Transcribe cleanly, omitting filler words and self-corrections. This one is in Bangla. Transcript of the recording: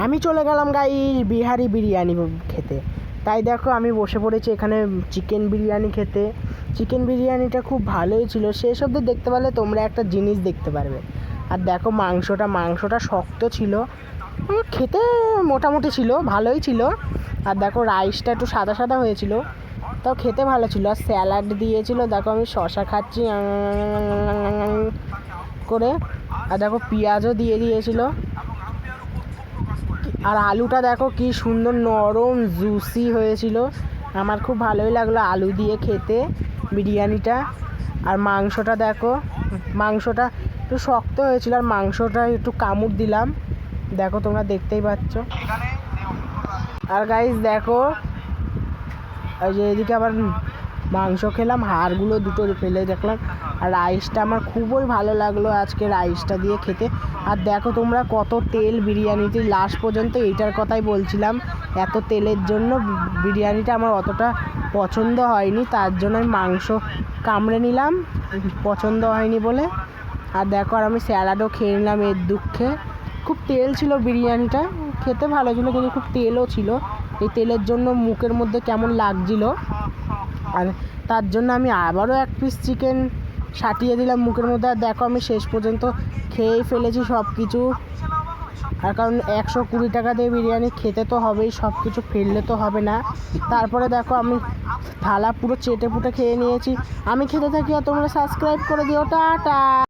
আমি চলে গেলাম গাইস বিহারি বিরিয়ানি খেতে। তাই দেখো আমি বসে পড়েছি এখানে চিকেন বিরিয়ানি খেতে। চিকেন বিরিয়ানিটা খুব ভালোই ছিল। শেষ অবধি দেখতে পারলে তোমরা একটা জিনিস দেখতে পারবে। আর দেখো মাংসটা শক্ত ছিল, খেতে মোটামুটি ছিল, ভালোই ছিল। আর দেখো রাইসটা একটু সাদা সাদা হয়েছিল, তাও খেতে ভালো ছিল। আর স্যালাড দিয়েছিল, দেখো আমি শসা খাচ্ছি করে। আর দেখো পেঁয়াজও দিয়ে দিয়েছিল। আর আলুটা দেখো কি সুন্দর নরম জুসি হয়েছিল, আমার খুব ভালোই লাগলো আলু দিয়ে খেতে বিরিয়ানিটা। আর মাংসটা দেখো, মাংসটা একটু শক্ত হয়েছিল, আর মাংসটা একটু কামড় দিলাম, দেখো তোমরা দেখতেই পাচ্ছ। আর গাইস দেখো ওই যে এদিকে আবার মাংস খেলাম, হাড়গুলো দুটো ফেলে দেখলাম। আর রাইসটা আমার খুবই ভালো লাগলো আজকে রাইসটা দিয়ে খেতে। আর দেখো তোমরা কত তেল বিরিয়ানিতে, লাস্ট পর্যন্ত এইটার কথাই বলছিলাম, এত তেলের জন্য বিরিয়ানিটা আমার অতটা পছন্দ হয়নি, তার জন্য আমি মাংস কামড়ে নিলাম, পছন্দ হয়নি বলে। আর দেখো আর আমি স্যালাডও খেয়ে নিলাম এর দুঃখে। খুব তেল ছিল বিরিয়ানিটা, খেতে ভালো ছিল কিন্তু খুব তেলও ছিল, এই তেলের জন্য মুখের মধ্যে কেমন লাগছিল। আর তার জন্য আমি আবারও এক পিস চিকেন সাটিয়ে দিলাম মুখের মধ্যে। আর দেখো আমি শেষ পর্যন্ত খেয়েই ফেলেছি সব কিছু। আর কারণ 120 টাকা দিয়ে বিরিয়ানি খেতে তো হবেই, সব কিছু ফেললে তো হবে না। তারপরে দেখো আমি থালা পুরো চেটে পুটে খেয়ে নিয়েছি। আমি খেতে থাকি আর তোমরা সাবস্ক্রাইব করে দিও। টাটা।